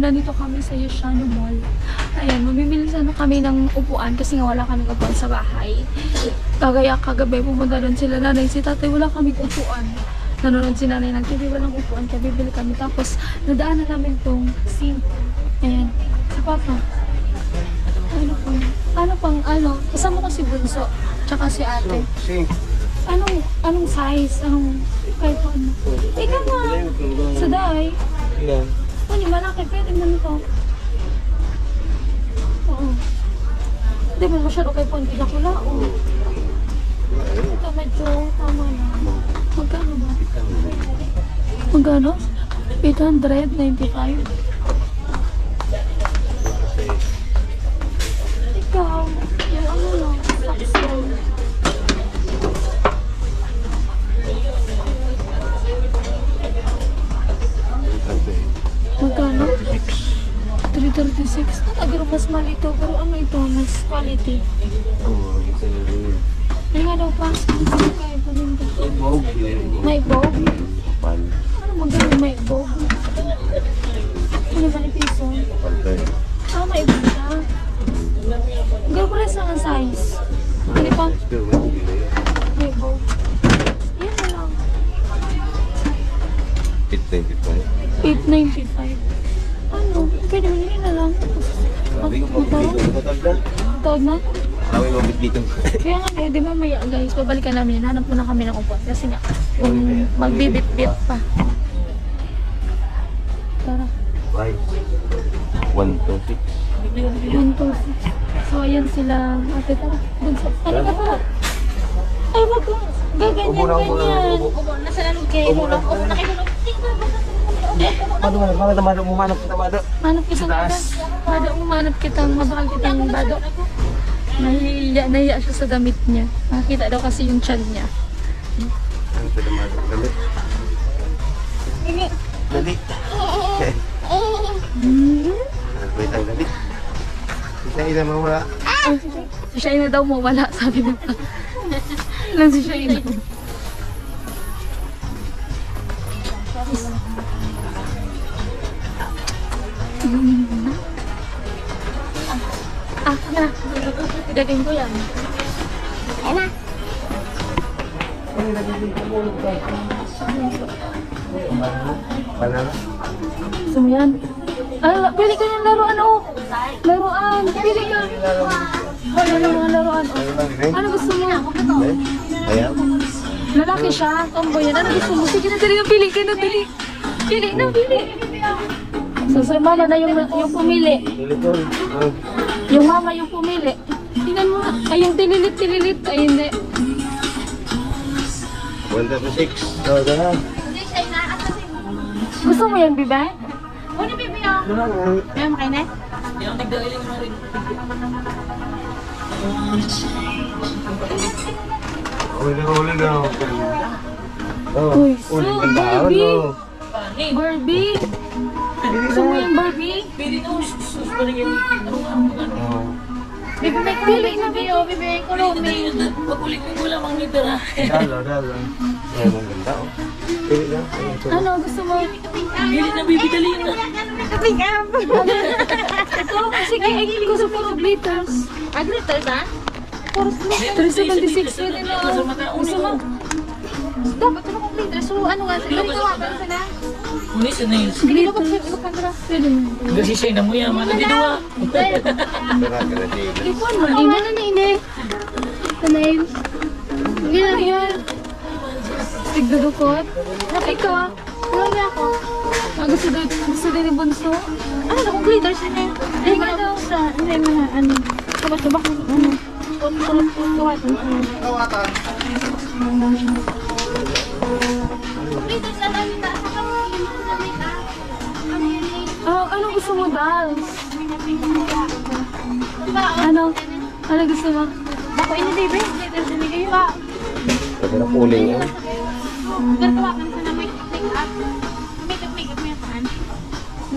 nandito kami sa Yashano Mall. Ayan, mamimili sana kami ng upuan kasi nga wala kaming upuan sa bahay. Kagaya kagabi, pumunta doon sila nanay, si tatay, wala kaming upuan. Nanonood si nanay ng TV, walang upuan, kaya bibili kami. Tapos, nadaanan namin tong sink. Ayan, si Papa. Kasama ko si Bunso, tsaka si ate. Anong size? Kahit ano? Ikaw nga, sa daay. Ilan? Ano, malaki, pwede man ito. Oo. Hindi ba masyado kayo po, hindi na kula, oo. Ito medyo tama na. Magkano ba? Magkano? 895. Ikaw, yung ano lang, saxon. Magkano? 336. Agaro mas mali ito, pero ano ito, mas quality. May nga daw pa. Kaya pa din ito. May bow? Ano magkano may bow? Ano ba ni piso? Ah, may bow siya. Agaro pala sa ang size. Ano pa? May bow. Yan na lang. 895. Ano? Pwede mo yun na lang. Tawag na? Kami mabit dito. Kaya nga, di ba maya guys, babalikan namin yan. Hanap muna kami ng upuan. Kasi nga, kung magbibit-bit pa. Tara. 126. 126. So, ayan sila. Ate, tara. Bunso. Ano ka tara? Ay, wag ko. Gaganyan-ganyan. Nasa lalong kayo. Upo na kayo. Manok kita, Mado. Manap kitang bado. Manap kitang mabakal kitang bado. Nahiya siya sa damit niya. Nakita daw kasi yung tiyan niya. Ano sa Mado? Dali. Dali. Wait ang dali. Isa mawala. Si Shaina daw mawala, sabi niya pa. Lang si Shaina. Na. Gagawin ko yan. Ay na. Banana. Gusto mo yan? Pili ka yung laruan, oh. Laruan. Pili ka. Ano mga laruan, oh. Ano gusto mo? Ayan. Lalaki siya. Tomboy yan. Ano gusto mo? Sige na, dali na. Pili ka na, dali. Pili na, pili. So, mama na yung pumili. Yung mama yung pumili. Tingnan mo nga. Ay, yung tililit. Ay, hindi. 126. So, dah. Gusto mo yan, Biba? Ano, Bibi, oh? Kaya makain na? Uli na. Uy, so, Barbie. Barbie. Gusto mo yung Barbie? Bibi, may pili na, Bibi, oh. Bibi, kulumi. Pag-ulit mo lang ang nitira. Dalo. Ayan, ang ganda, oh. Pili lang. Ano, gusto mo? Pili na, Bibi, dali na. Pick up. Ito, sige, ay, gusto mo glitters. Glitters, ha? 376 pwede na. Gusto mo? Dapat ito kong glitters. So, ano nga? Dali kawagan ka na. Unis na yun. Glitters. Pwede mo. Kasi siya na mo yan, mana dito Ipon mo. Ano na ini? Tanayin. Hindi na yan. Tigdudukot. Ikaw. Wala niya ako. Gusto din ni Bunso. Ano na kung glitters na yun? Hindi ka daw sa, hindi mga ano. Sabak-sabak mo. Ano? Kawatan. Glitters na namin na. Ano gusto mo, Dals? Ano gusto mo? Ako ini, baby. Glitters na kayo ba? Pwede na puling, eh. Kawagan ka na may make-up. Make-up mo yan saan?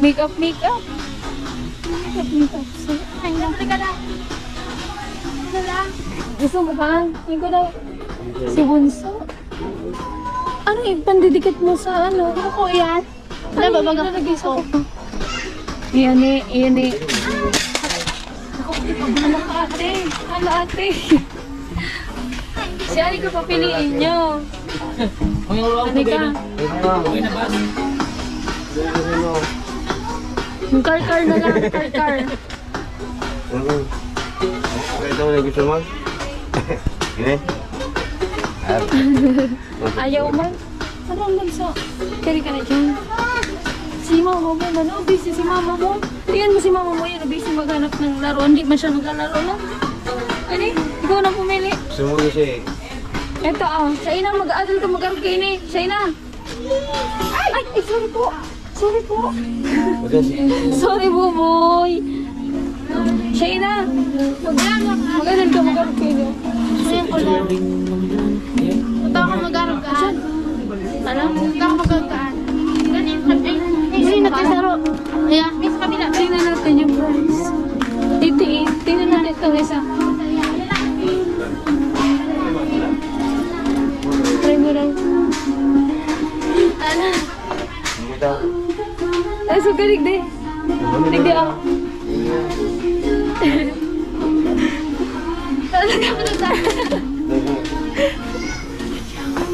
Makeup. So, Ay, nang ka na. gusto mo ba? Hindi ko daw. Si Bunso. Ano yung pandidikit mo sa ano? Ako yan. Ano ba baga? Nalagay sa kuko. Iyan eh. Hala ate. Hala ate. Si Anika papiliin nyo. Anika. Yung car na lang. Car. Ito na gusto mo? Gini? Ayaw man. Ano ang ganso? Kari ka na dyan. Si mama mo, busy si mama mo. Tingnan mo si mama mo yan, busy maghanap ng laro. Hindi man siya maglalaro, no? Ano? Ikaw na pumili. Gusto mo siya eh. Eto siya ina, mag-aadal ka mag-aaral kayo ni. Siya ina. Ay, sorry po. Sorry, buboy. Siya ina. Mag-aadal ka mag-aaral kayo ni. Ayan ko lang. Punta ako mag-arugaan. Ano? Punta ako mag-arugaan. Ay, nagkasaro. Ayan, may sa kabila. Tingnan natin yung price. Tingnan natin itong isa. Try mo lang. Ano? Ay, so galig din. Hindi ako. Talaga mo na tayo.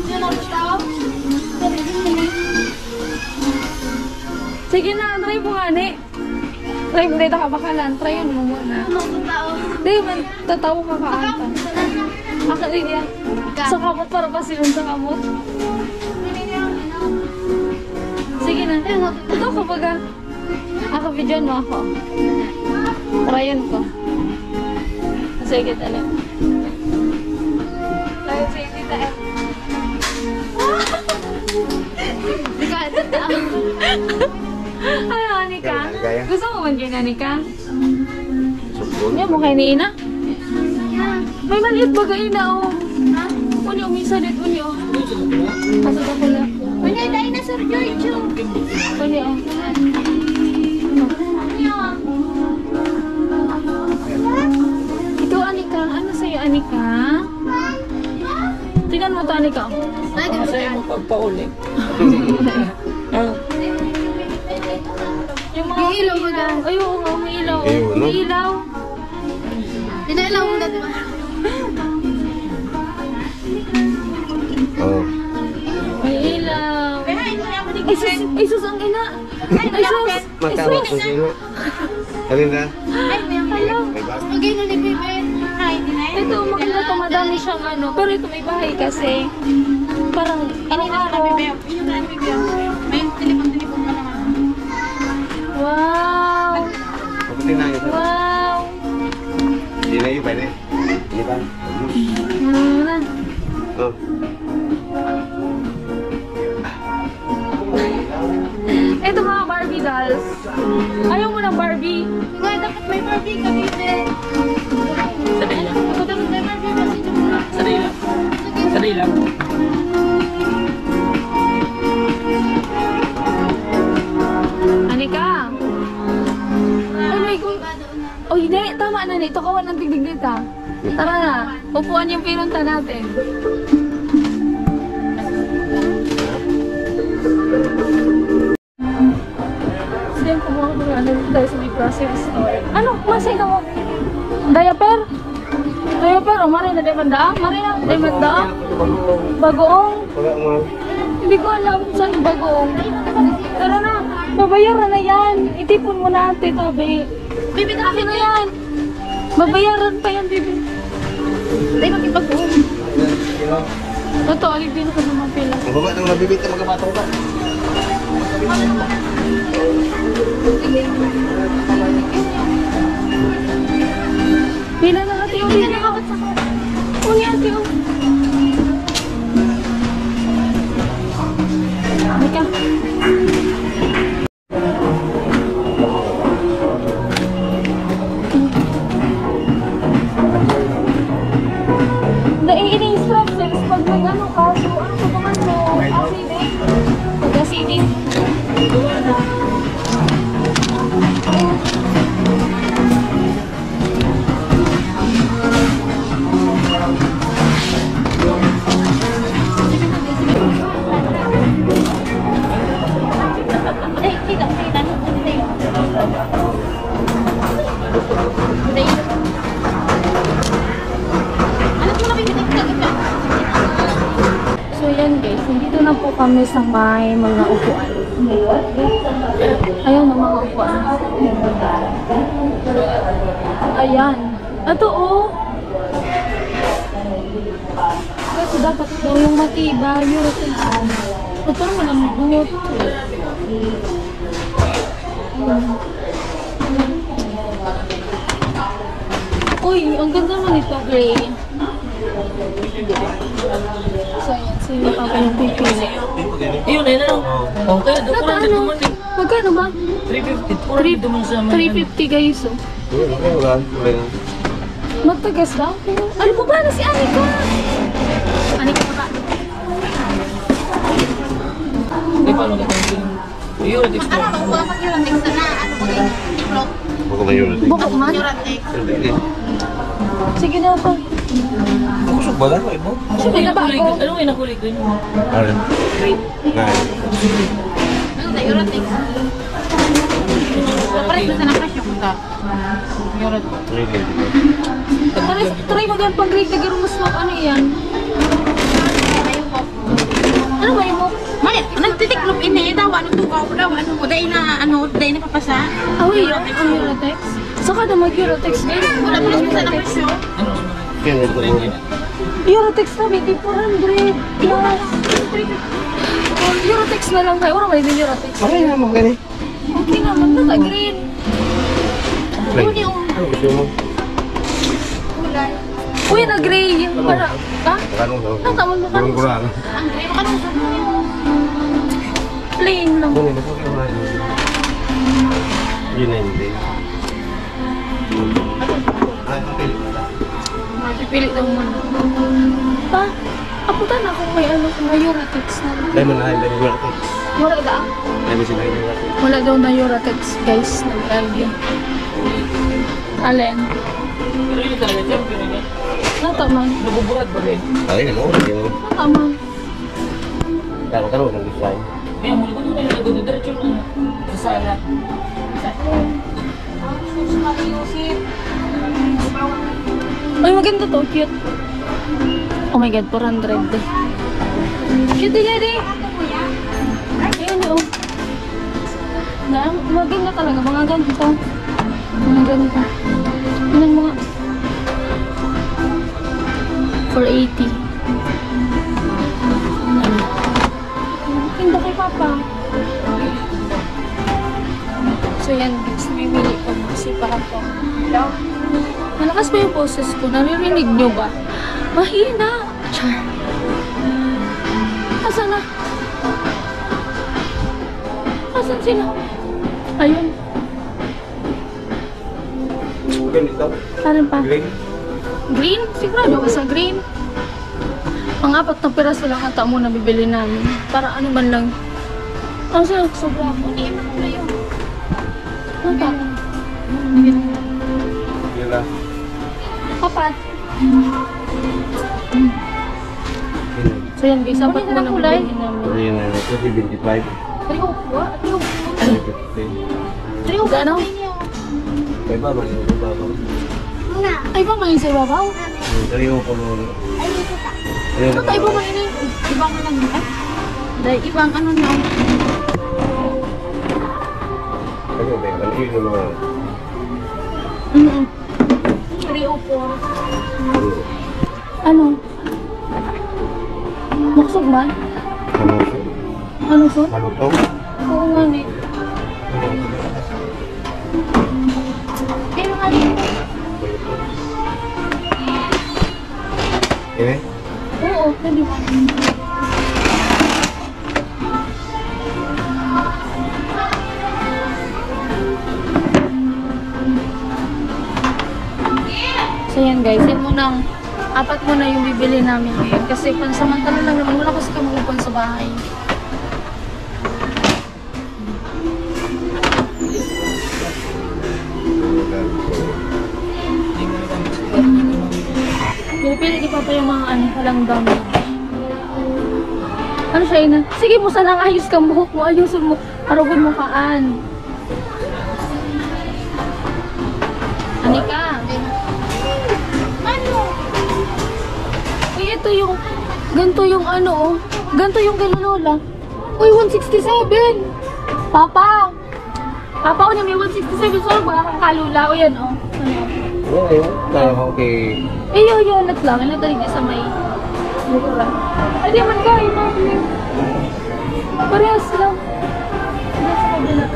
Yan ang tao. Sige na, try mo nga ni. Try mo dito ka bakalan. Try yun mo muna. Ano ang tao? Hindi man, tatawa ka kaanta. Ako rin yan. Sa kamot para pa silun sa kamot. Sige na. Ito ka baga. Ako videoan mo ako. Tryan ko. Sige tala. Tayo sa Tita M. Hindi ka ito tao. Ay, Anika. Gusto mo man kayo, Anika? Yan mo kayo ni Ina? May maliit ba kayo na oh? Uni, umisa dit, uni oh. Pasok ako lang. Wala, dahil na Sir Giorgio. Uni oh. Ito, Anika. Ano sa'yo, Anika? Tingnan mo ito, Anika. Masaya mo pagpaulit. Yung mga May ilaw ba na? Ay, oo nga, may ilaw. Ayaw, no? May ilaw. Dinailaw mo na diba? Oo. May ilaw. Pero ito na ako ni Ay, sus, ang ina. Ay, sus. Magkawak ko sino? Alin na? Ay, may Hello. May bag? Magay na ni Bebe. Ay, dinay. Ito, maganda ito. Madami siyang ano. Pero ito may bahay kasi. Parang, Ini na ako. ni Bebe. Yung na ni Bebe. May telepon pa naman. Wow. Kaputin na yun. Wow. Hindi na yun, pwede. Hindi ba? Ano na? Oh. Ito mga Barbie dolls. Ayaw mo ng Barbie? Nga, dapat may Barbie ka, Bebe. Sanay lang. Ako dapat may Barbie kasi dyan mo. Sanay lang. Sanay lang. Anika. Ay, may kung... Oh, hindi. Tama na nito. Kawan ng tigdig dito. Tara na. Upuan yung pinunta natin. Sige, kumuha ko ng ano tayo sa may grocery store. Ano? Masay ka mo? Diaper? Diaper? O, Mari na di mandaang? Mari na di mandaang? Bagoong? Wala mo. Hindi ko alam saan yung bagoong. Tara na. Babayaran na yan. Itipon mo na ate, tabi. Bebe, Akin na yan. Babayaran pa yan, baby. tayo magipag-uom. Totoo, alipin ko naman pila. Ang baba ng mabibit na magkabatong ka. Pila na ate, uli na ako. Uli ate, uli. Mika. Nai-instructions pag nag-ano ka, so ano pa naman mo? Acid. Pag-acid. kami sa may mga upuan. Ayan ang mga upuan. Ayan. Ito oh. Kasi dapat daw yung matibay, yung rotation. Ito naman ang buhot. Uy, ang ganda naman ito, gray. So, ayan. Sino pa yung pipili? Yun, ayun na lang. Okay, doon ko lang Ano? duman eh. Magkano ba? 350. Puro duman sa mga. 350 guys, oh. Okay, wala. Wala lang. Magtagas daw. Ano po ba na si Anika? Anika pa ba? Eh, paano ka ito? Yun, text mo. Ano, makuha pag yung text na, ano ko din, vlog, Baka may unit. Bukok man? yung text. Hindi. Sige na pa. Busog ba lang? Ibo? Sige na ba ako? Ano yung nakulit ko yun? Ano? Nine. Ano na, yung text. Pares na sa nakasyo ko ta. Yung Really? Try mo din pag-grade na gano'n mas ano yan. Ano ba yung mo? Mali, nagtitiklop ini daw, ano tukaw daw, ano mo, dahil na papasa. Awi, ang Eurotex. Saka na mag-Eurotex guys. Wala pa rin sa nakasyo. Ano? Kaya nito rin. Eurotex na, may 400. Yes. Eurotex na lang kayo. Wala ba yung Eurotex? Okay na mo gani. Okay naman, nata-green. Ano gusto mo? Kulay. Uy, na-gray. Para, ha? Kanong daw? Natamon mo ka. Yung kurang. Ang gray, makanusok mo yun. Plain lang. Kung hindi po yung yun na hindi. Ay, okay. Pipili daw mo na. Pa, aputan ako may ano, may Eurotex na. Lemon high, lemon high. Wala daw. Lemon sila yung high. Wala daw na Eurotex, guys. Nag-alvin. Alin? Pero yun talaga, champion yun. Nataman. Nabubuhat ba rin? Ay, ano? Yung Nataman. kanong ng design. Kaya muli ko doon ay nagdodiretso na. Sa sala. Ay, maganda to. Cute. Oh my God, 400. Cute din yan eh. Ayun oh. Maganda talaga. Mga ganito. Mga ganito. Ilan mga? 480. Maganda kay Papa. So yan guys, bibili ko si Papa. Malakas ba yung boses ko? Naririnig nyo ba? Mahina! Char! Asan na? Asan sila? Ayun. Ganito? Saan pa? Green? Green? Sigurado ka sa green? Pang-apat na piraso lang ata muna bibili namin. Para ano man lang. Ang sarap, sobra ako. Hindi, makulay yun. Ano pa? Yun lang. Kapat. So yan guys, apat mo na kulay? bibili namin. Yun na. Ito si 25. Gano? May ba? May ba? Ay ba ngayon sa babaw? Tariho ko nun. Ano tayo ba ngayon? Ibang ano na, dahil ibang ano na, Ano ba? Ano yun yung mga... 304. Ano? Maksog man? Ano? Ano so? Ano to? Oo nga eh. Pero nga dito. Eh? Oo, pwede ba? So yan guys, yan munang apat muna yung bibili namin ngayon kasi pansamantala lang naman, wala kasi kami upan sa bahay. Pinipili di pa pa yung mga ano, walang dami. Ano siya ina? Sige mo sana ayos kang buhok mo, ayusin mo, arugon mo kaan. Anika. ano? Uy, ito yung, ganito yung ano oh, Ganito yung kay Lola. Uy, 167! Papa! Papa, o may 167 so baka kang kalula. O yan, o. Oo, yun. Kaya ko kay... Eh, yun, alat lang. Alat tayo sa may... Lukura. Ay, di man kayo, mami. Parehas lang. Parehas sa kabila.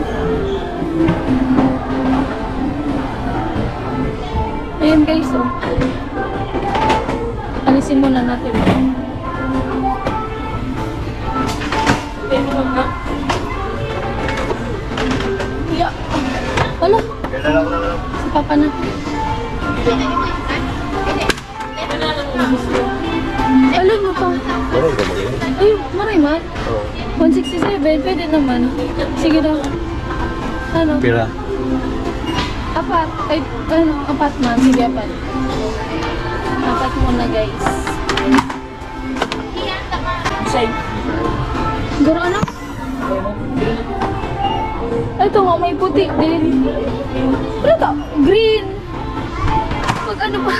Ayan guys, oh. Alisin muna natin. Ayan mo nga. Yeah. Wala. Si Papa na. Alin mo pa? Maray ka magaling. Ay, maray man. Oo. 167, pwede naman. Sige daw. Ano? Pira. Apat. Ay, ano, apat man. Sige, apat. Apat muna, guys. Side. Garo, ano? Ay, ito nga, may puti din. Ano ito? Green. Pag ano pa?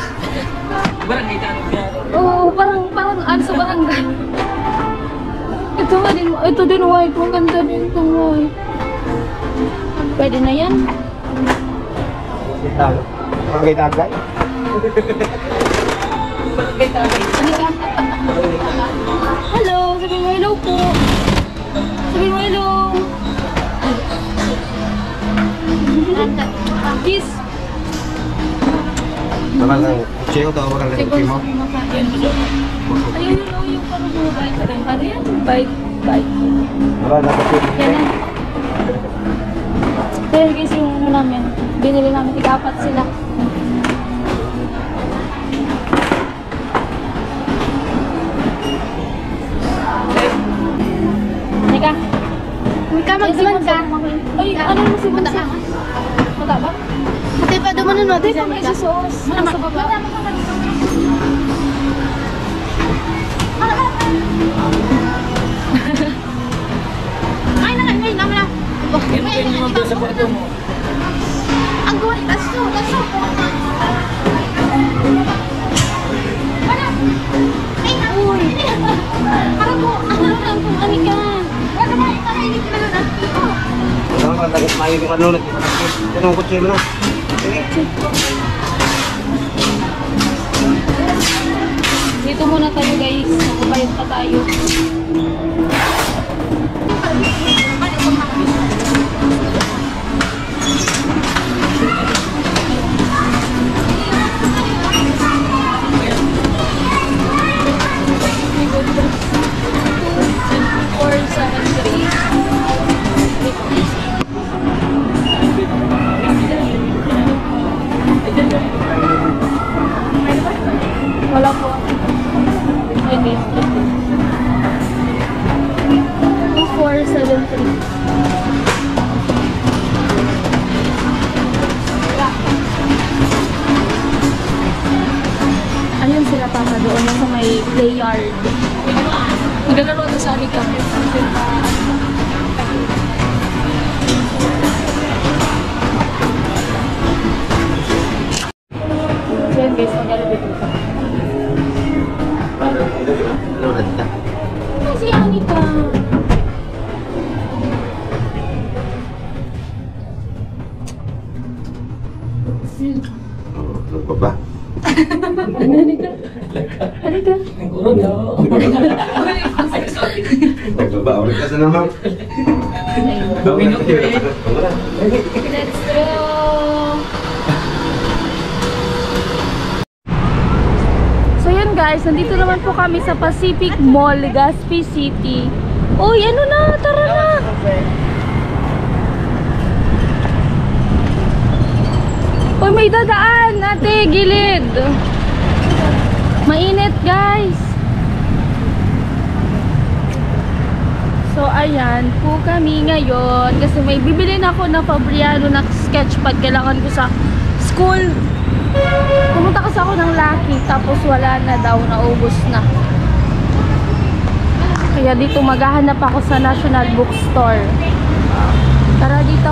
Barangay tanong niya. Oo, parang ano sa barangay. Ito din white. Ang ganda din itong white. Pwede na yan. Barangay Tagay. Barangay tanong. Hello, sabi mo hello po. Sabi mo hello. Kiss. Naman lang. Siya yung tawag ang Siguro lalaki mo. makain. Ayun yung parang mga bite. Ano yan? Bite. Wala na kasi. Yan na. Kaya guys yung ano namin. Binili namin tig-apat sila. Nika. Ika, magsiman ka. Ay, ano mo si Mata? Mata ba? Hindi pa dumanon mo. Hindi pa may sauce. Ano sa baba? Ay, ngayon naman na. Yan kayo naman doon sa kwarto mo. Ang gawa ni Taso. Ay, uy. Parang mo, ano ka? Wala naman, ikaw na hindi ka na na. Wala ka lang. Mayo yung ano. Tanong ko siya mo na. Dito muna tayo guys. Nakabayad pa tayo. Wala po. Okay. 2473. Ayun sila papa doon sa may play yard. Naglalaro na sa akin kami. So yun guys, mag-alabit ito. Ano na? Kasi Anika. Ano ba? Anika. Nagbaba, ulit ka sa naman. Let's go! So yun guys, nandito naman po kami sa Pacific Mall, Legazpi City. Uy, ano na? Tara na! Uy, may dadaan! Ate, gilid! Mainit guys! So ayan po kami ngayon kasi may bibili na ako ng Fabriano na sketchpad. Kailangan ko sa school. Pumunta kasi ako ng Lucky tapos wala na daw, naubos na. Kaya dito maghahanap ako sa National Bookstore. Tara dito.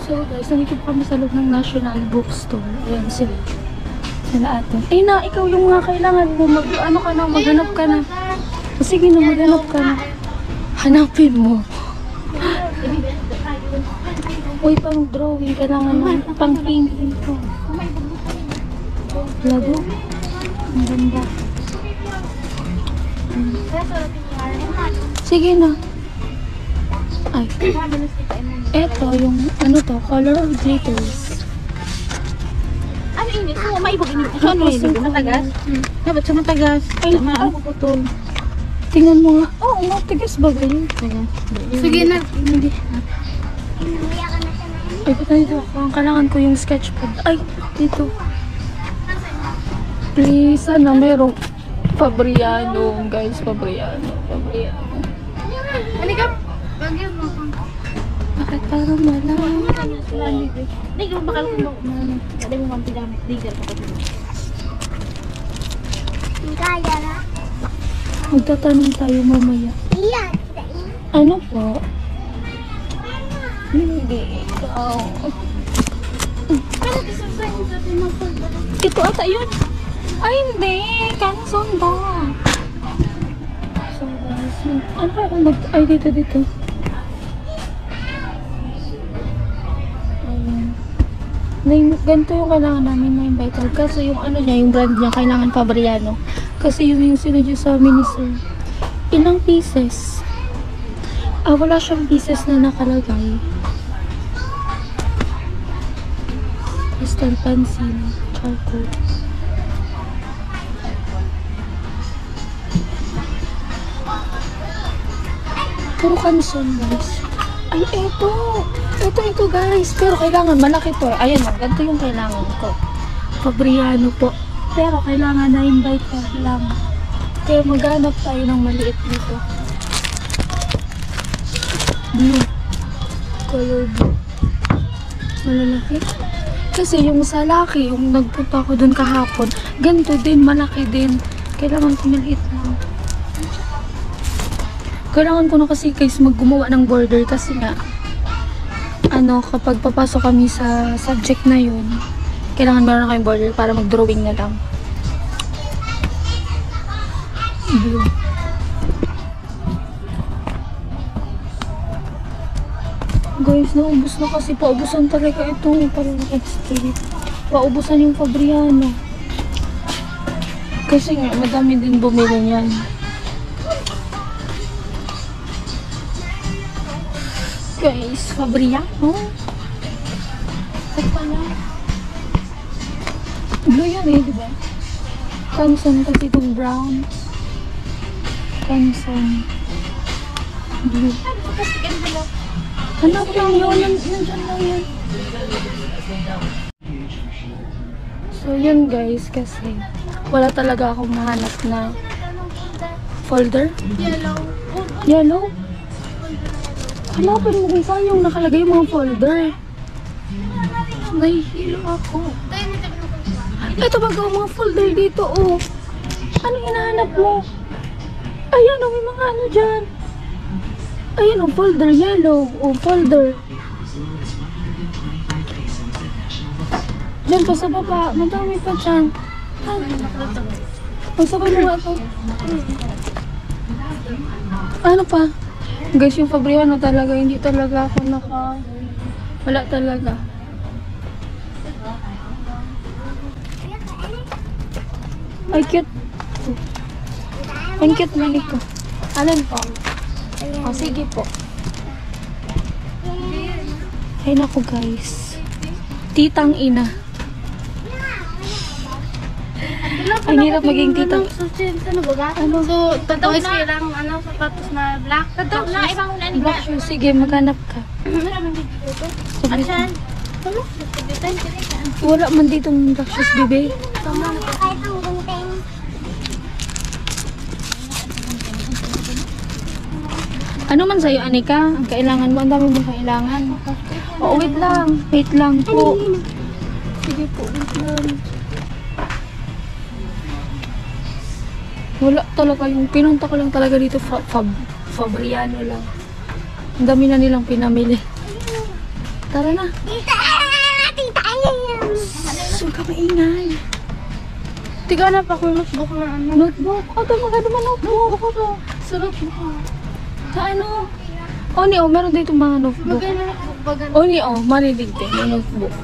So guys, nandito po kami sa loob ng National Bookstore. Ayan sila. Sila ate. Ay na, ikaw yung nga kailangan mo. Ano ka na, maghanap ka na. Sige na, maghanap ka na. Hanapin mo. Uy, pang drawing. Kailangan mo. Pang painting ko. Lago. Ang ganda. Sige na. Ay. Eto, yung ano to, color of glitters. Ano ini? So, maibog ini. So, ano ini? Matagas? Dapat sa matagas. Ay, ano ko to? Tingnan mo nga. Oo, matigas ba ganyan? Sige na. Hindi. Ay, ba't dito? Kailangan ko yung sketchpad. Ay, dito. Please, sana merong Fabriano, guys. Fabriano. Ano ka? Bagyo mo. Bakit parang malang? Hindi ka bakal ko mo. Hindi mo mampigamit. Hindi ka pa kasi. Kaya na. Magtatanong tayo mamaya. Iya. Ano po? Hindi. Ikaw. Ito ata yun. Ay, hindi. Canson ba? So, guys. Ano kaya kung ay, dito. Ganito yung kailangan namin na yung vital. Kasi yung ano niya, yung brand niya, kailangan Fabriano. Kasi yung sinadya sa amin ni sir. Ilang pieces? Wala siyang pieces na nakalagay. Pastel pencil, charcoal. Puro canson, guys. Ay, eto. Ito guys. Pero kailangan malaki to. Ayan o, ganito yung kailangan ko. Fabriano po. Pero kailangan na-invite pa lang. Kaya maghanap tayo ng maliit dito. Blue. Color blue. Malalaki. Kasi yung sa laki, yung nagpunta ko dun kahapon, ganito din, malaki din. Kailangan ko maliit lang. Kailangan ko na kasi guys maggumawa ng border kasi nga kapag papasok kami sa subject na yun, kailangan meron na kayong border para mag-drawing na lang. Blue. Guys, naubos na kasi. Paubusan talaga ito. Parang nag-straight. Paubusan yung Fabriano. Kasi nga, madami din bumili niyan. Guys, Fabriano. Saan pala? Blue yan eh, diba? Canson kasi itong brown. Canson. Blue. Hanap lang yun. Nandyan lang yun. So, yun guys, kasi wala talaga akong mahanap na folder. Yellow? Hanapin mo kung saan yung nakalagay yung mga folder. Nahihilo ako. Ito baga mga folder dito, oh. Ano hinahanap mo? Ayan, oh, may mga ano dyan. Ayan, oh, folder yellow. Oh, folder. Diyan pa sa baba. Madami pa dyan. Magsabay mo nga ito. Ano pa? Guys, yung Fabriano talaga, hindi talaga ako wala talaga. Ay, cute. Ang cute man ito. Alin po? O, sige po. Ay, naku guys. Titang ina. Ang hirap maging titang. Ano? So, tatawag na lang sapatos na black. Tatawag na, ibang una ni Black shoes. Sige, maghanap ka. Maraming dito. Ano siya? Wala man ditong black shoes, bebe. Ano man sa'yo, Anika? Ang kailangan mo, ang dami mong kailangan. Oo, wait lang. Wait lang po. Sige po, wait lang. Wala talaga yung pinunta ko lang talaga dito Fabriano lang. Ang dami na nilang pinamili. Tara na. Tita! Huwag ka maingay. Tiganap ako yung notebook na ano. Notebook? Ito, maganda man notebook. Ako to. Sa notebook. Sa ano? Oni, oh, meron dito mga notebook. Maganda notebook, bagay. Oni, oh, marinig din. May notebook.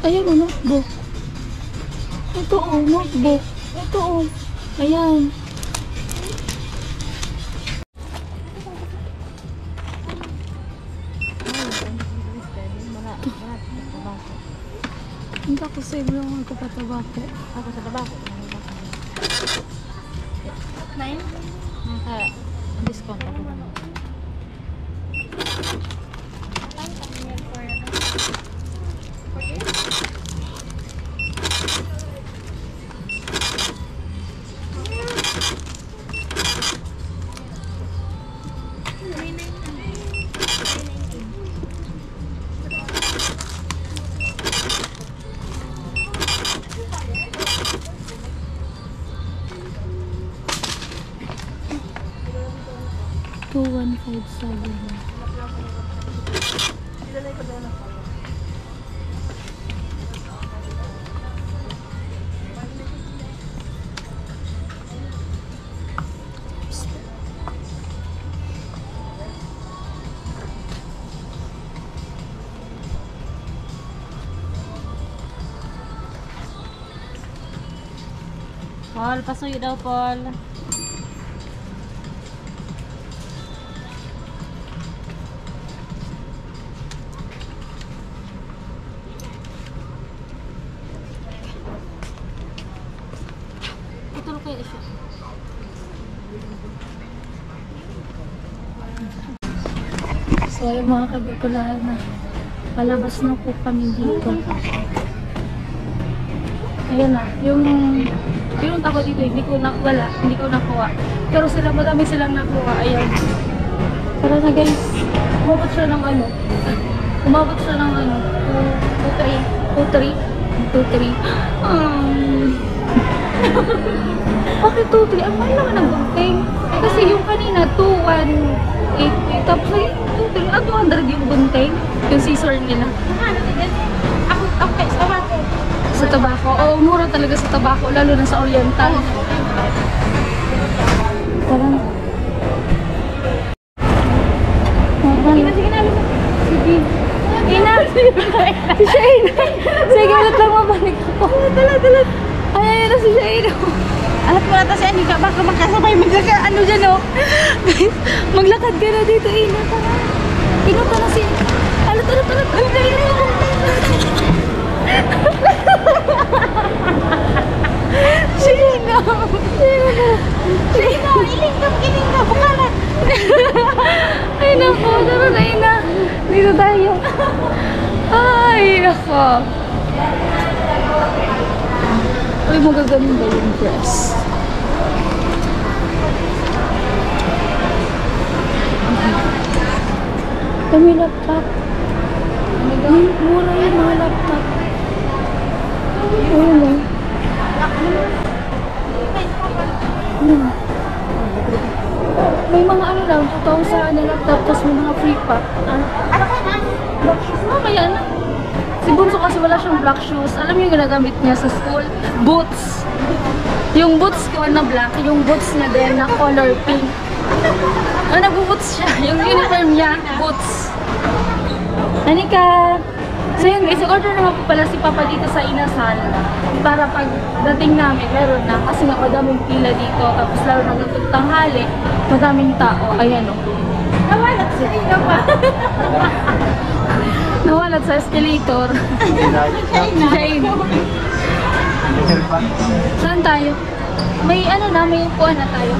Ayan, oh, notebook. Ito, oh, notebook. Ito, oh. Ayan. Hindi ako sa ibang mga kapatabako. Ako sa tabako. 9? Naka-discount ako. Paul, pasuyo daw, Paul. Ito kayo siya. So, yung mga kabikulaan na palabas na po kami dito. Ayan na, yung pinunta ko dito, hindi ko nakuha. Pero sila, madami silang nakuha. Ayan. Tara na guys, umabot siya ng ano. Umabot siya ng ano, 2-3. Bakit 2-3? Ang mahal naman ng gunting. Kasi yung kanina, 2-1-8. Tapos yung 2-3, 200 yung gunting. Yung scissor nila. Ako kayo sa tabako. Sa tabako? Oo, mura talaga sa tabako. Lalo na sa Oriental. Parang... Sige na, lumot. Sige. Ina! Si Shaina! Sige, ulit lang mabalik ako. Dala. Ay, na si Shaina. Alat mo na ta si Anika, baka magkasabay ano dyan, oh. Guys, maglakad ka na dito, Ina. Tara. Pinuta na si... Alat. Ay, dali na ako. Shaina! Iling ka, bukalan. Ay, naku. Tara na, Ina. Dito tayo. Ay, naku. Uy, magaganda yung dress. May laptop. Mura yung mga laptop. Ayun lang. May mga ano lang, 2,000 na laptop, tapos may mga free pa. Ano ka na? Black shoes, mamaya na. Si Bunso kasi wala siyang black shoes. Alam niyo yung ginagamit niya sa school? Boots. Yung boots ko na black, yung boots niya din na color pink. Nag-boots siya. Yung uniform niya, boots. Anika! So yun guys, order naman po pala si Papa dito sa Inasal. Para pag dating namin, meron na. Kasi nga madaming pila dito. Tapos lalo na ng tanghali, madaming tao. Ayan o. Nawalat si Anika pa. Nawalat sa escalator. Jane. Saan tayo? May ano na, may upuan na tayo.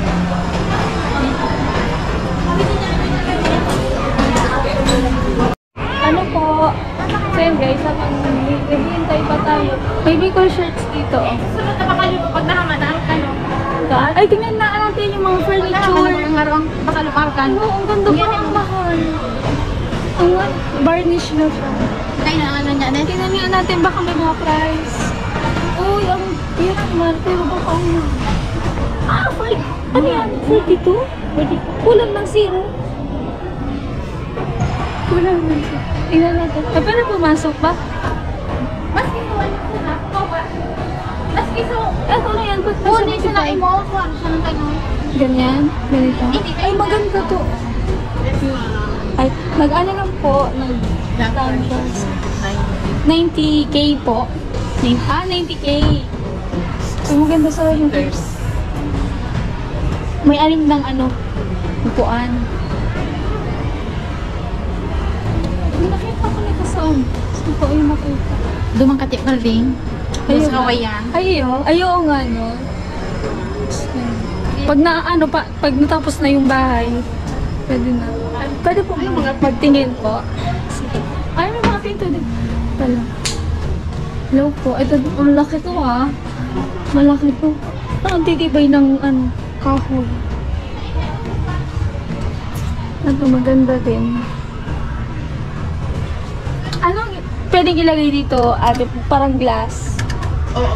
Ano po? So yun guys, habang naghihintay pa tayo. May Bicol shirts dito. Sunod na ba kayo pag nahamana? Ano? Ay, tingnan na natin yung mga furniture. Ang harong, baka lumarkan. Oo, ang ganda pa, ang mahal. Ang varnish na siya. Kaya na ano niya, ne? Tingnan nga natin, baka may mga price. Uy, ang yun naman, pero baka ano. Ano yan? 42? Kulang ng zero. Kulang ng zero. Tingnan natin. Pero pumasok ba? Maski sa wala ko na. Maski sa... Eto na yan. Ba't Kunin siya na 75? imo. Kuhan siya ng tanong. Ganyan? Ganito? Ay, maganda to. Ay, nag-ano lang po. 90K po. 90K. Ay, maganda sa yung may anim ng ano, upuan. May nakita ko nito saan. Saan ko yung makita? Dumang katip na rin. Ayun. Sa kawayan. Ayaw nga, no? Pag na, ano, pag natapos na yung bahay, pwede na. Pwede po magtingin po. Sige. Ay, may mga pinto din. Pala. Hello po. Ito, malaki to ah. Malaki to. Ang titibay ng, ano, kahoy. Ito, maganda din. Anong pwedeng ilagay dito, ate? Parang glass.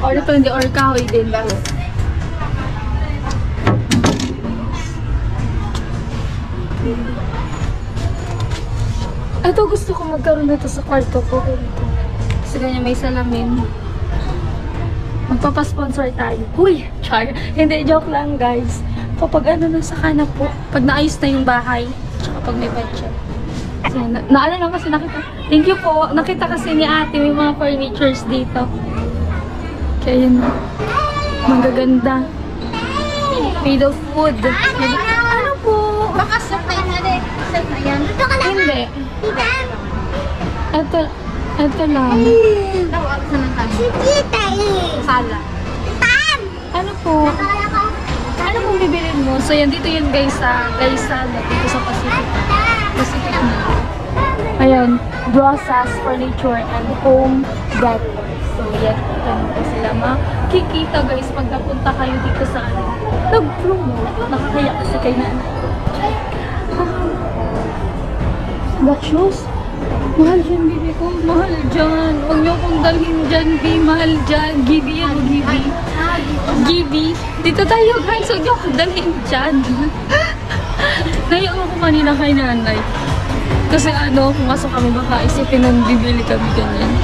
Or depende, or kahoy din. Ito, gusto ko magkaroon dito sa kwarto ko. Kasi ganyan may salamin. Magpapasponsor tayo. Uy! Char! Hindi, joke lang guys. Kapag ano na sa kanap po, pag naayos na yung bahay, tsaka pag may budget. So, naala lang kasi nakita. Thank you po. Nakita kasi ni ate may mga furnitures dito. Kaya yun. Magaganda. Made of wood. Ano po? Baka surprise na rin. Surprise na yan. Ito ka lang. Hindi. Ito lang. Tawag sa ng sala. Ano po? Ano pong bibilin mo? So yan, dito yun guys sa dito sa Pacific. Pacific na. Ayan, Brosas Furniture and Home Decor. So yan, ganun po sila makikita guys pag napunta kayo dito sa ano. Nag-promote. Nakakaya kasi kay nanay. Black shoes? Mahal dyan, bibi ko. Mahal dyan. Huwag niyo akong dalhin dyan, bi. Mahal dyan. Gibi yan, gibi. Gibi. Dito tayo, guys. Huwag niyo akong dalhin dyan. Naiyak ako kanina kay nanay. Kasi ano, pumasok kami, baka isipin nang bibili kami ganyan.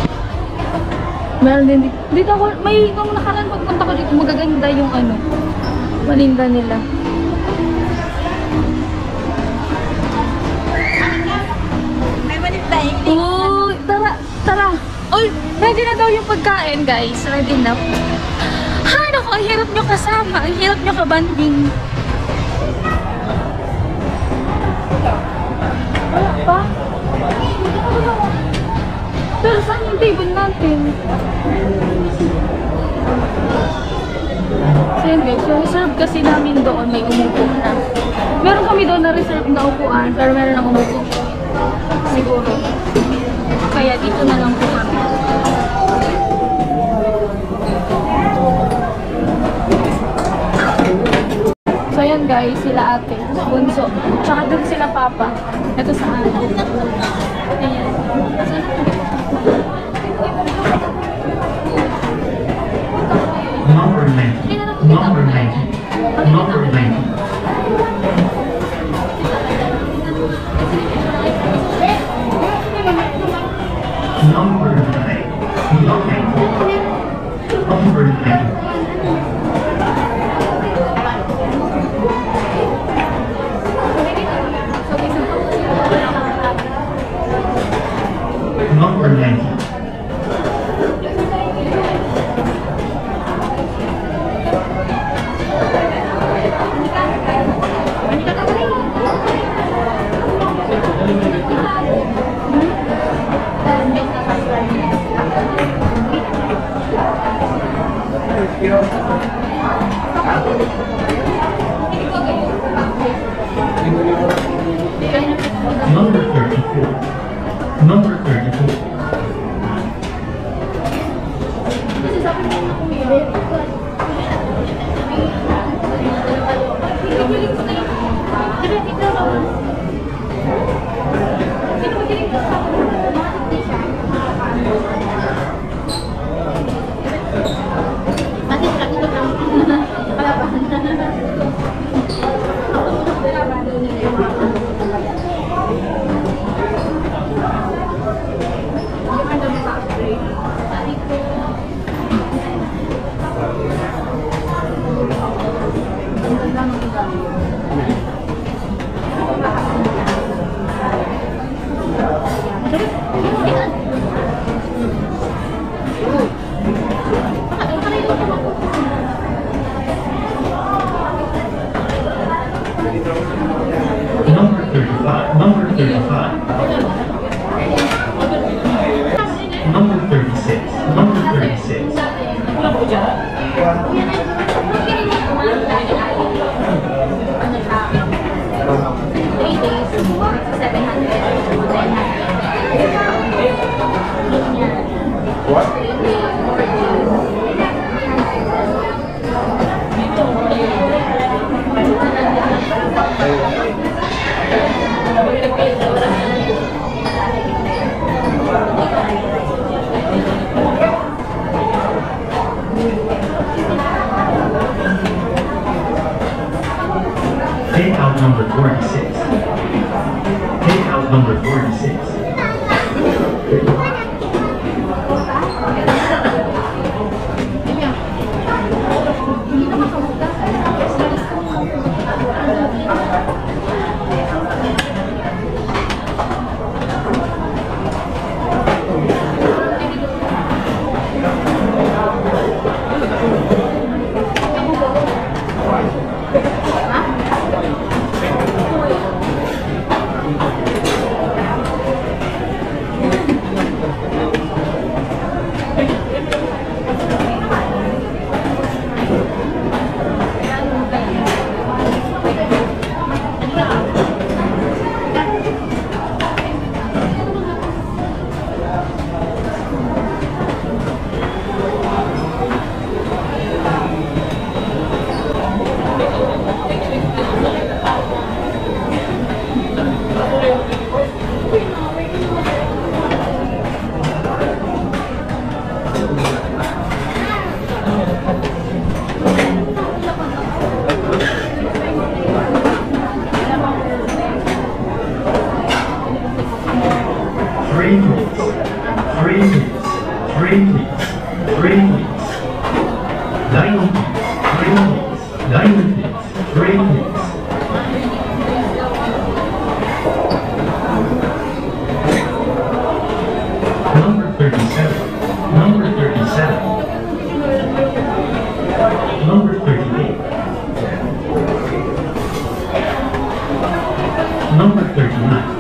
Meron din dito ako, may nung nakaraan pagpunta ko dito, magaganda yung ano, paninda nila. Uy, tara. Uy, ready na daw yung pagkain, guys. Ready na. Ha, naku, ang hirap nyo kasama. Ang hirap nyo kabanding. Wala pa? Pero saan yung table natin? So yun guys, yung reserve kasi namin doon may umupo na. Meron kami doon na reserve na upuan, pero meron na umupo. Siguro. Kaya dito na lang po kami. So yan guys, sila ate, bunso. Tsaka dun sila papa. Ito sa akin. Ayan. Number 90. Number 90. Number 90. Number 9. Number 9. Number 90. Number 34. Number 34. Number 35. Number 35. Number 36. Number 36. Kulang po dyan. Ano siya? 3 days, 700. Take out number 46. Take out number 46. Three minutes. 3 minutes. 3 minutes. 3 minutes. 9 minutes. 3 minutes. 9 minutes. 3 minutes. Number 37. Number 37. Number 38. Number 39.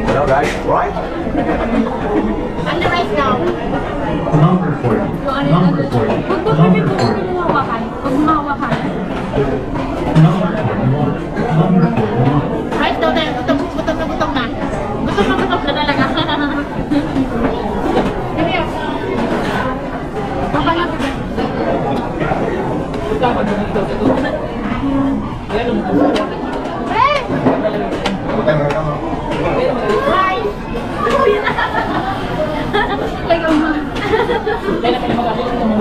Hello guys, right? Ano right now? Number 40. Number 40. Number 40. Pag mahawakan. Number 41. Number 41. Right now, dahil gutom na gutom na. Gutom na talaga. Baka na ba? Dapat na dito. Ayan ang Eh! Hi! Like, kaya na kayo mag-asin ng mga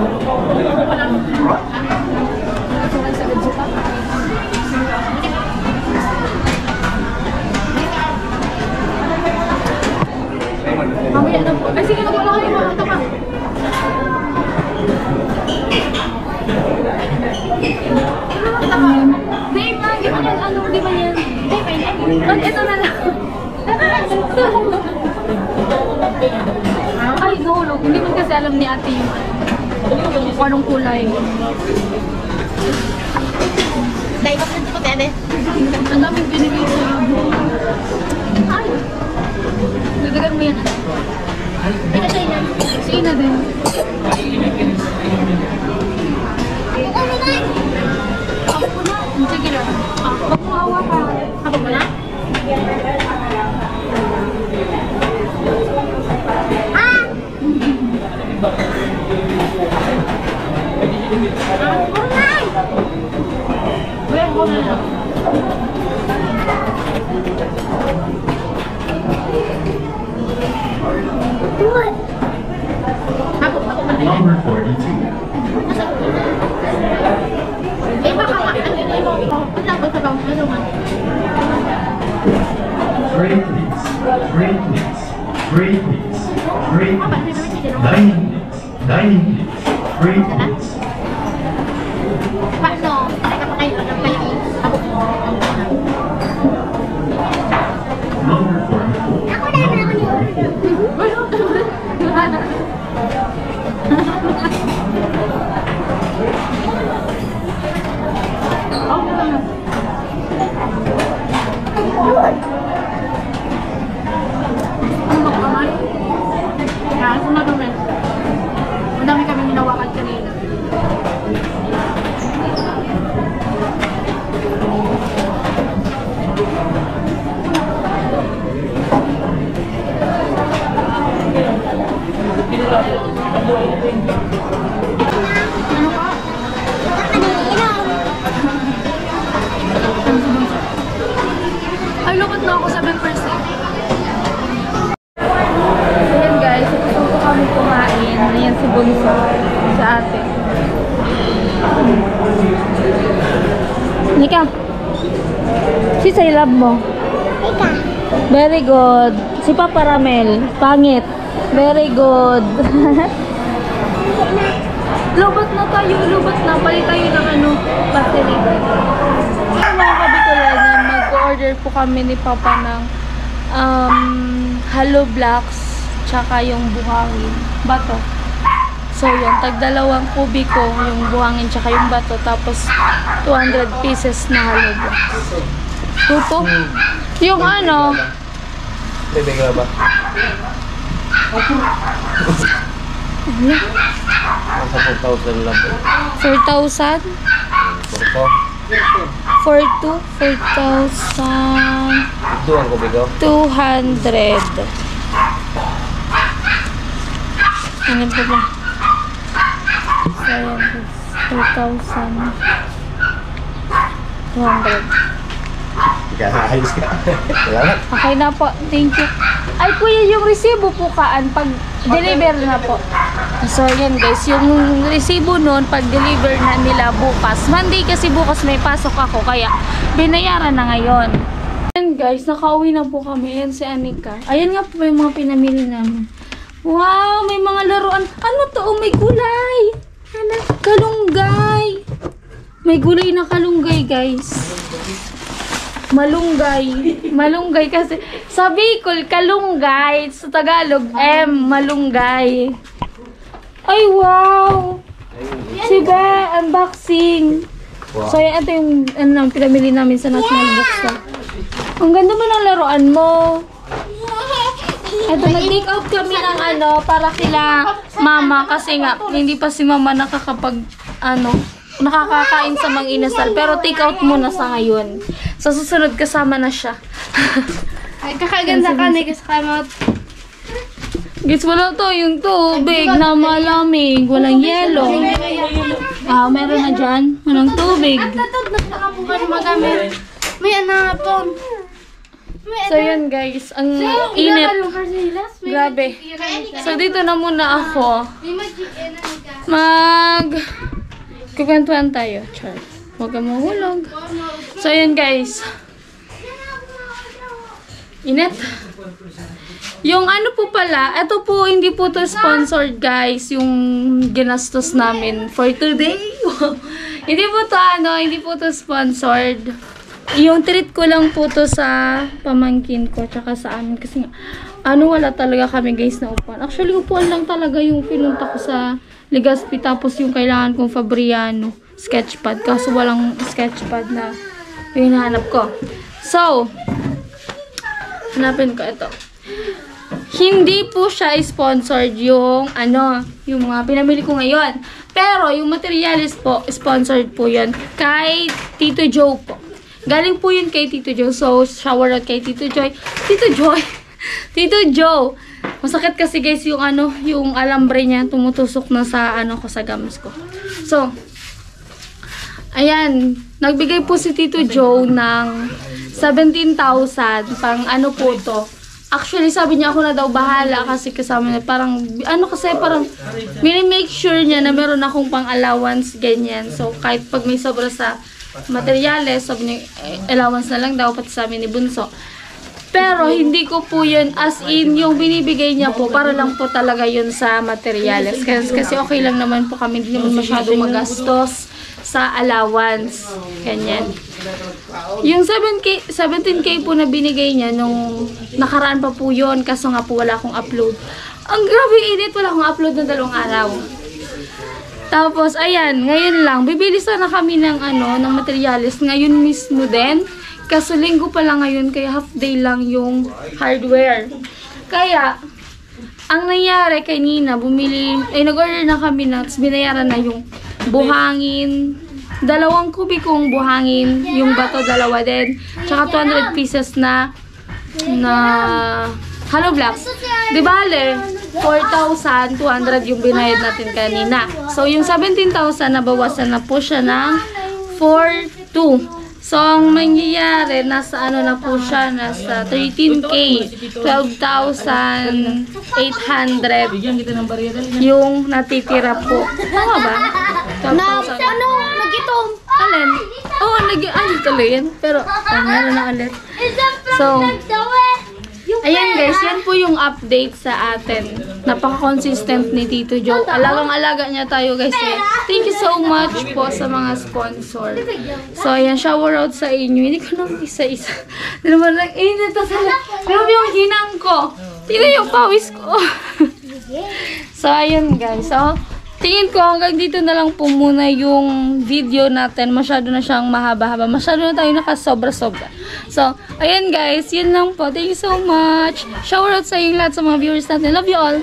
mamaya na po. Ay, sige, wala kayo mga ito ka. Babe, di ba yan? Ano, di ba yan? Babe, ito na lang. Ay, nahulog. Hindi mo kasi alam ni ate yung kung anong kulay. Dahil bakit ko tede? Ang daming binigay sa abo. Ay! Nagagan mo yan. Ito siya yan. Sige na din. Ako po na. Sige lang. Huwag mo hawa ka. Habang mo na? Wala ko na lang. Ako man. Number 42. Eh, baka ano mo. Wala ko sa bang ano man. Tray please. Tray please. Tray please. Tray please. Dining please. Dining please. Tray please. Paano? Kapakain ko ng kayo. Abot mo. Number 44. Ako na naman yun. Ano kamay? Kaso na kami. Madami kami ninawakan kanina. Ano ka? Ay, lukot na ako 7%. Ayan guys, gusto ko kami kumain. Ayan si Bunso, sa ate. Nika. Si say love mo. Ika. Very good. Si Papa Ramel. Pangit. Very good. Lubat na tayo, lubat na. Palit tayo ng ano, battery. Mga kabikulan, mag-order po kami ni Papa ng Hello Blocks tsaka yung buhangin. Bato. So yun, tag 2 kubiko yung buhangin tsaka yung bato. Tapos 200 pieces na Hello Blocks. Tuto? Yung ano, Bibigla ba? Nasa 4,000 lang po. 4,000? 4,000. 4,000. Ito ang kubigaw. 200. Ano po ba? So, ayan, 4,200. Ayos ka. Salamat. Okay na po. Thank you. Ay, kuya, yung resibo po kaan pag deliver na po. So, yan guys. Yung resibo nun, pag deliver na nila bukas. Monday kasi bukas may pasok ako. Kaya, binayaran na ngayon. Ayan guys, nakauwi na po kami. Ayan si Anika. Ayan nga po yung mga pinamili namin. Wow, may mga laruan. Ano to? Oh, may gulay. Kalunggay. May gulay na kalunggay, guys. Malunggay. Malunggay kasi sa Bicol, kalunggay. Sa Tagalog, malunggay. Ay, wow. Siba, unboxing. Wow. So, ito yung pinamili namin sa National Bookstore. Ang ganda mo ng laruan mo. Ito, nag-take out kami ng para kila mama. Kasi nga, hindi pa si mama nakakakain sa mga inasal. Pero take out muna sa ngayon. Sa susunod, kasama na siya. Ay, kakaganda ka na kasama. Guys, wala to. Yung tubig na malamig. Walang yelo. Meron na dyan. Walang tubig. Tatod na ako magamit. May anapon. So, yun guys. Ang init. Grabe. So, dito na muna ako. Kukwentuhan tayo. Char. Huwag ka mahulog. So, yun guys. Init. Yung po pala, ito po, hindi po to sponsored guys. Yung ginastos namin for today. Hindi po to hindi po to sponsored. Yung treat ko lang po to sa pamangkin ko, tsaka sa amin. Kasi nga, wala talaga kami guys na upuan. Actually, upuan lang talaga yung pinunta ko sa Legazpi. Tapos yung kailangan kong Fabriano sketchpad. Kaso walang sketchpad na hinahanap ko. So, hanapin ko ito. Hindi po siya sponsored yung yung mga pinamili ko ngayon. Pero yung materials po, sponsored po yun kay Tito Joe po. Galing po yun kay Tito Joe. So, shower out kay Tito Joy. Tito Joy. Tito Joe. Masakit kasi guys yung yung alambre niya tumutusok na sa ko sa gums ko. So, Ayan, nagbigay po si Tito Joe ng 17,000. Parang ano po to. Actually, sabi niya ako na daw bahala kasi kasama niya. Parang, parang make sure niya na meron akong pang allowance, ganyan. So, kahit pag may sobra sa materyales, sabi niya, allowance na lang daw pati sa amin ni Bunso. Pero, hindi ko po yun, as in, yung binibigay niya po, para lang po talaga yun sa materyales. Kasi okay lang naman po kami, hindi naman masyadong magastos sa allowance. Ganyan. Yung 17K po na binigay niya nung nakaraan pa po yun, kaso nga po wala akong upload. Ang grabe init, wala akong upload na 2 araw. Tapos, ayan, ngayon lang, bibili sana kami ng ng materials ngayon mismo din. Kaso linggo pa lang ngayon, kaya half day lang yung hardware. Kaya, ang nangyari kanina, nag-order na kami na, binayaran na yung buhangin, 2 kubikong buhangin, yung bato 2 din, tsaka 200 pieces na hollow blocks. Di bale, 4,200 yung binayad natin kanina. So, yung 17,000, nabawasan na po siya ng 4,200. So, ang mangyayari, nasa na po siya, nasa 13K, 12,800 yung natitira po. Tama ba? 12,000. Nag-itom. Alin? Oo, tuloy yan. Pero, meron na ulit. So, ayan guys, yan po yung update sa atin. Napaka-consistent ni Tito Joe. Alagang-alaga niya tayo guys. Thank you so much po sa mga sponsor. So, ayan, shower out sa inyo. Hindi ko nang isa-isa. Hindi naman lang, init na talaga. Pero yung hinang ko. Tingnan yung pawis ko. So, ayun guys. So, tingin ko hanggang dito na lang po muna yung video natin. Masyado na siyang mahaba-haba. Masyado na tayo nakasobra-sobra. So, ayan guys. Yun lang po. Thank you so much. Shout out sa inyo lahat sa mga viewers natin. Love you all.